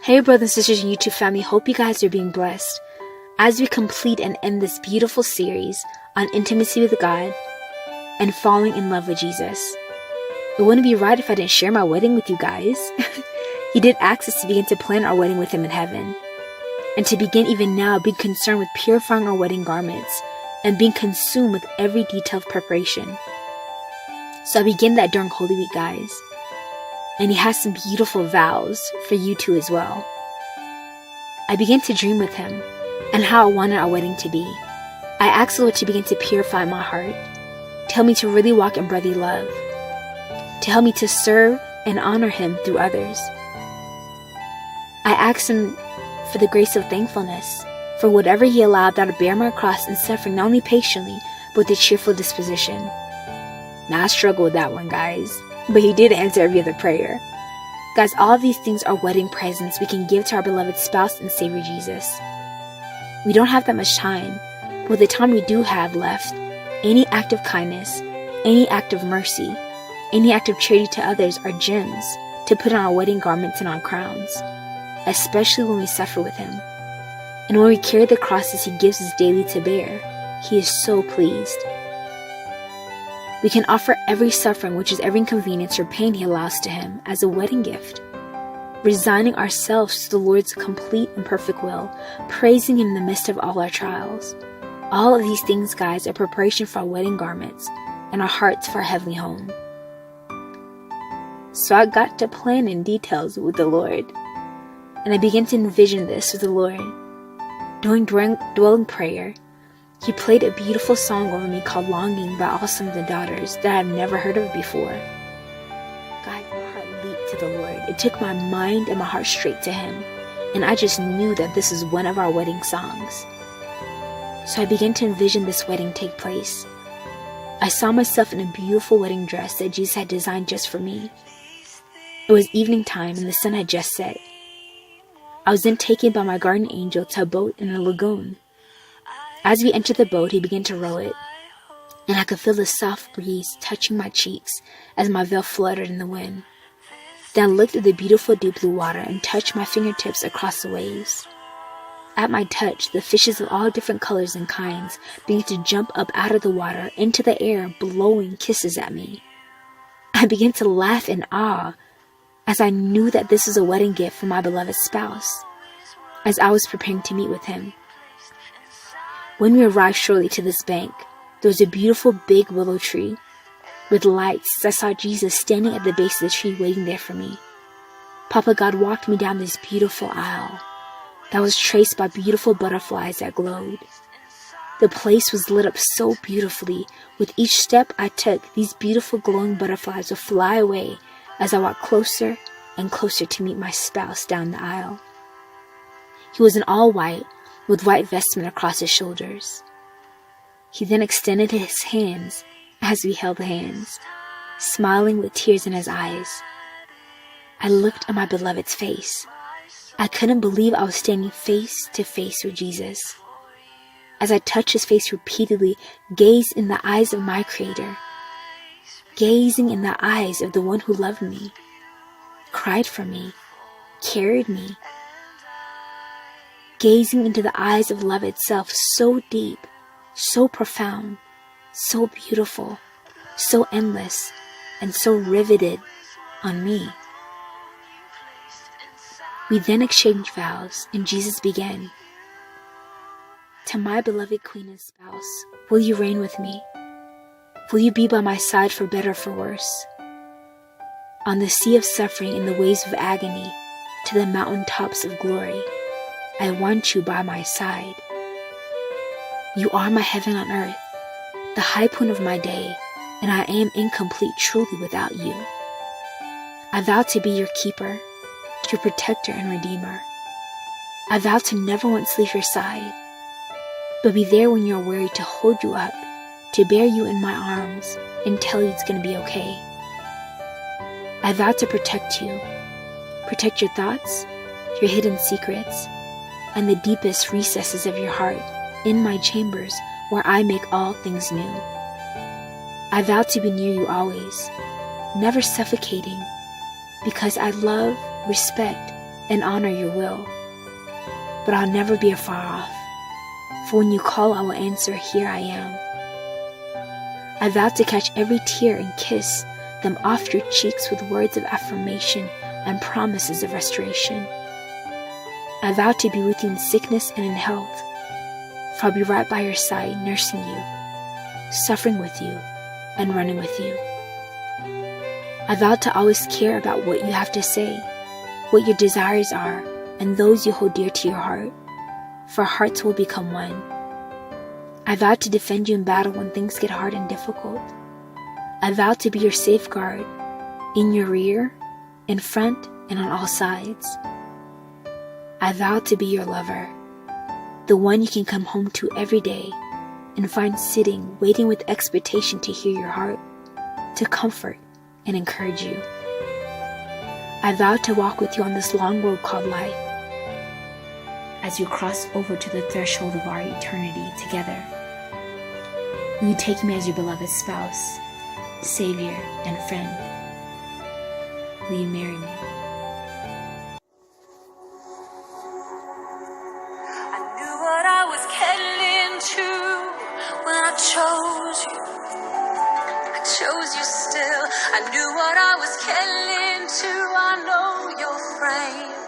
Hey brothers and sisters and YouTube family, hope you guys are being blessed as we complete and end this beautiful series on intimacy with God and falling in love with Jesus. It wouldn't be right if I didn't share my wedding with you guys. He did ask us to begin to plan our wedding with Him in heaven, and to begin even now being concerned with purifying our wedding garments and being consumed with every detail of preparation. So I began that during Holy Week, guys. And He has some beautiful vows for you too as well. I began to dream with Him and how I wanted our wedding to be. I asked the Lord to begin to purify my heart, to help me to really walk in brotherly love, to help me to serve and honor Him through others. I asked Him for the grace of thankfulness for whatever He allowed that I bear my cross and suffering, not only patiently, but with a cheerful disposition. Now I struggle with that one, guys. But He did answer every other prayer. Guys, all of these things are wedding presents we can give to our beloved spouse and Savior Jesus. We don't have that much time, but with the time we do have left, any act of kindness, any act of mercy, any act of charity to others are gems to put on our wedding garments and on crowns, especially when we suffer with Him. And when we carry the crosses He gives us daily to bear, He is so pleased. We can offer every suffering, which is every inconvenience or pain He allows to Him, as a wedding gift, resigning ourselves to the Lord's complete and perfect will, praising Him in the midst of all our trials. All of these things, guys, are preparation for our wedding garments and our hearts for our heavenly home. So I got to plan in details with the Lord, and I began to envision this with the Lord. During dwelling prayer, He played a beautiful song over me called Longing by All Sons and Daughters that I've never heard of before. God, my heart leaped to the Lord. It took my mind and my heart straight to Him, and I just knew that this is one of our wedding songs. So I began to envision this wedding take place. I saw myself in a beautiful wedding dress that Jesus had designed just for me. It was evening time and the sun had just set. I was then taken by my guardian angel to a boat in a lagoon. As we entered the boat, He began to row it, and I could feel the soft breeze touching my cheeks as my veil fluttered in the wind. Then I looked at the beautiful deep blue water and touched my fingertips across the waves. At my touch, the fishes of all different colors and kinds began to jump up out of the water into the air, blowing kisses at me. I began to laugh in awe as I knew that this was a wedding gift for my beloved spouse, as I was preparing to meet with Him. When we arrived shortly to this bank, there was a beautiful big willow tree with lights, as I saw Jesus standing at the base of the tree waiting there for me. Papa God walked me down this beautiful aisle that was traced by beautiful butterflies that glowed. The place was lit up so beautifully. With each step I took, these beautiful glowing butterflies would fly away as I walked closer and closer to meet my spouse down the aisle. He was in all white, with white vestment across His shoulders. He then extended His hands as we held hands, smiling with tears in His eyes. I looked at my beloved's face. I couldn't believe I was standing face to face with Jesus. As I touched His face repeatedly, gazed in the eyes of my Creator, gazing in the eyes of the one who loved me, cried for me, carried me, gazing into the eyes of love itself, so deep, so profound, so beautiful, so endless, and so riveted on me. We then exchanged vows, and Jesus began. To my beloved Queen and spouse, will you reign with me? Will you be by my side for better or for worse? On the sea of suffering and the waves of agony, to the mountain tops of glory, I want you by my side. You are my heaven on earth, the high point of my day, and I am incomplete truly without you. I vow to be your keeper, your protector and redeemer. I vow to never once leave your side, but be there when you're weary to hold you up, to bear you in my arms and tell you it's going to be okay. I vow to protect you, protect your thoughts, your hidden secrets, and the deepest recesses of your heart in my chambers where I make all things new. I vow to be near you always, never suffocating, because I love, respect, and honor your will. But I'll never be afar off, for when you call, I will answer, here I am. I vow to catch every tear and kiss them off your cheeks with words of affirmation and promises of restoration. I vow to be with you in sickness and in health, for I'll be right by your side, nursing you, suffering with you, and running with you. I vow to always care about what you have to say, what your desires are, and those you hold dear to your heart, for our hearts will become one. I vow to defend you in battle when things get hard and difficult. I vow to be your safeguard, in your rear, in front, and on all sides. I vow to be your lover, the one you can come home to every day and find sitting, waiting with expectation to hear your heart, to comfort and encourage you. I vow to walk with you on this long road called life, as you cross over to the threshold of our eternity together. Will you take me as your beloved spouse, Savior, and friend? Will you marry me? I knew what I was getting into when I chose you. I chose you still. I knew what I was getting into. I know your frame.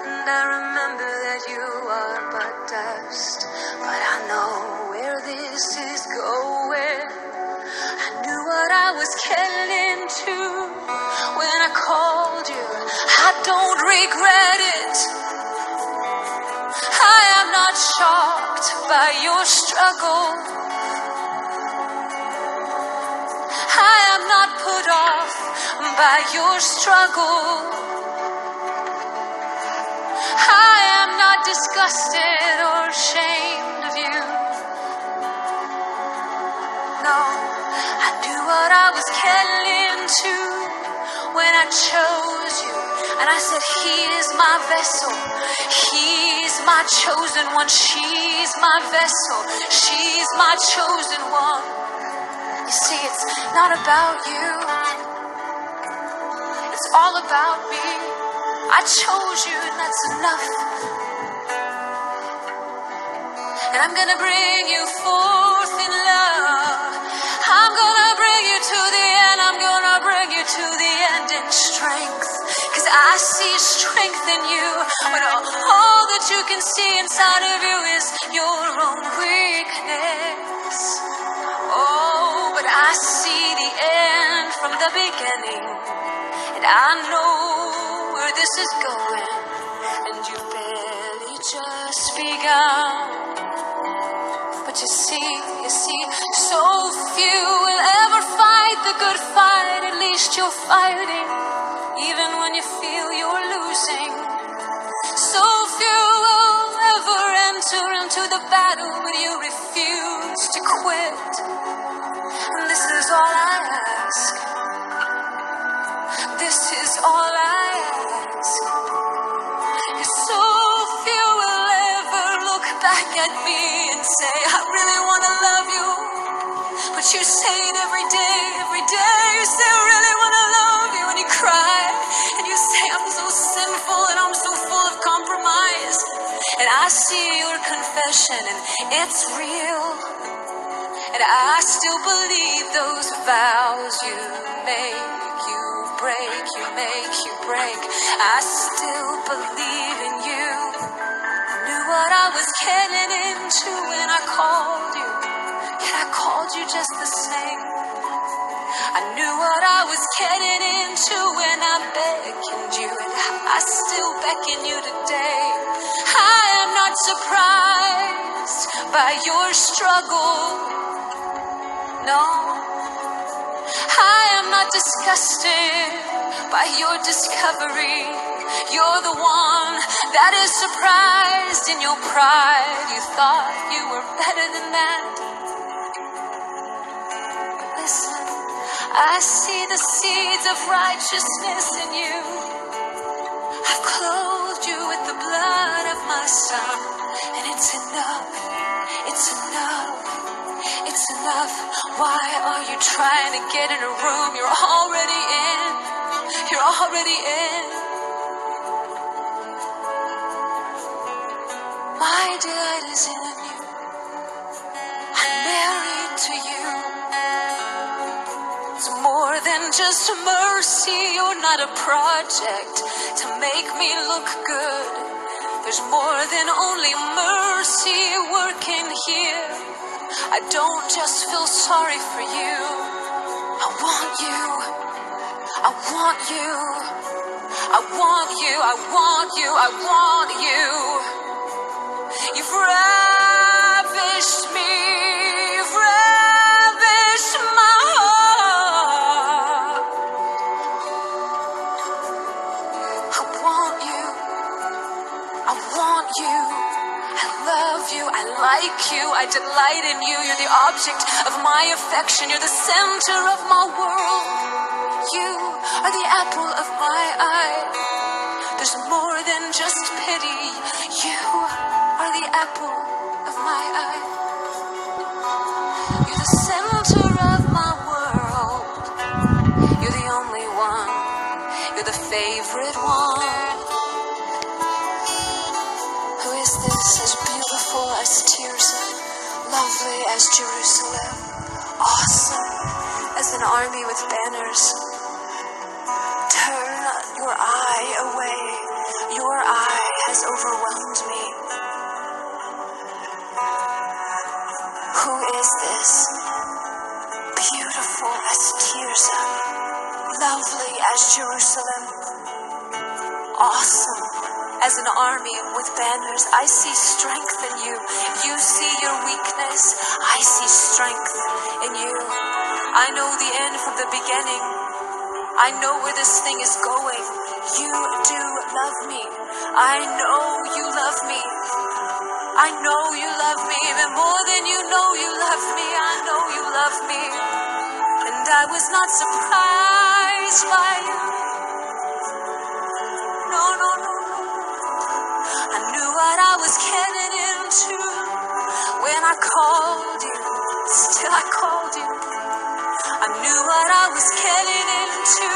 And I remember that you are but dust. But I know where this is going. I knew what I was getting into when I called you. I don't regret it. I am not shocked by your struggle. I am not put off by your struggle. I am not disgusted or ashamed of you. No, I knew what I was getting into when I chose you. And I said, he is my vessel. He's my chosen one. She's my vessel. She's my chosen one. You see, it's not about you. It's all about me. I chose you, and that's enough. And I'm gonna bring you forth in love. I'm gonna bring you to the end. I'm gonna bring you to the end in strength. Cause I see strength in you when all that you can see inside of you is your own weakness. Oh, but I see the end from the beginning. And I know where this is going. And you barely just begun. But you see, so few will ever fight the good fight. At least you're fighting, even when you feel you're losing. So few will ever enter into the battle, but you refuse to quit. And this is all I ask. This is all I ask. So few will ever look back at me and say, I really want to love you. But you say it every day. You say, I really want to love you. And you cry. And you say, I'm so sinful and I'm so full of compromise. And I see your confession and it's real. And I still believe those vows you make, you break, you make, you break. I still believe in you. Knew what I was getting into when I called you. Yet I called you just the same. I knew what I was getting into when I beckoned you. And I still beckon you today. I am not surprised by your struggle. No, I am not disgusted by your discovery. You're the one that is surprised in your pride. You thought you were better than that. But listen, I see the seeds of righteousness in you. I've clothed you with the blood of my Son, and it's enough. It's enough. It's enough. Why are you trying to get in a room you're already in? You're already in. My delight is in you. I'm married to you. It's more than just mercy. You're not a project to make me look good. There's more than only mercy working here. I don't just feel sorry for you. I want you. I want you. I want you. I want you. I want you. You've ravished me. You've ravished my heart. I want you. I want you. I love you. I like you. I delight in you. You're the object of my affection. You're the center of my world. You are the apple of my eye. There's more than just pity. You are the apple of my eye. You're the center of my world. You're the only one. You're the favorite one. Who is this as beautiful as Tirzah, lovely as Jerusalem, awesome as an army with banners? Turn your eye away. Your eye has overwhelmed me. Who is this? Beautiful as Tirzah, lovely as Jerusalem, awesome as an army with banners. I see strength in you. You see your weakness. I see strength in you. I know the end from the beginning. I know where this thing is going. You do love me. I know you love me. I know you love me even more than you know you love me. I know you love me. And I was not surprised by you. No, no, no, no. I knew what I was getting into when I called you. Still I called you. I knew what I was getting into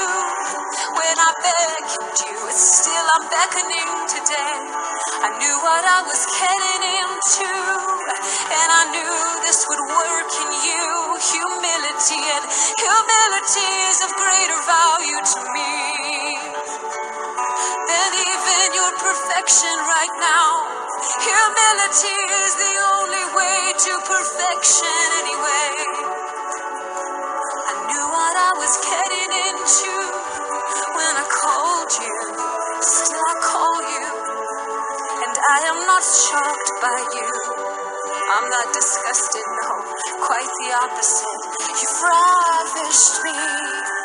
when I beckoned you. Still I'm beckoning today. I knew what I was getting into, and I knew this would work in you. Humility, and humility is of greater value to me than even your perfection right now. Humility is the only way to perfection anyway. I knew what I was getting into when I called you. Still I call you, and I am not shocked by you. I'm not disgusted, no, quite the opposite. You've ravished me.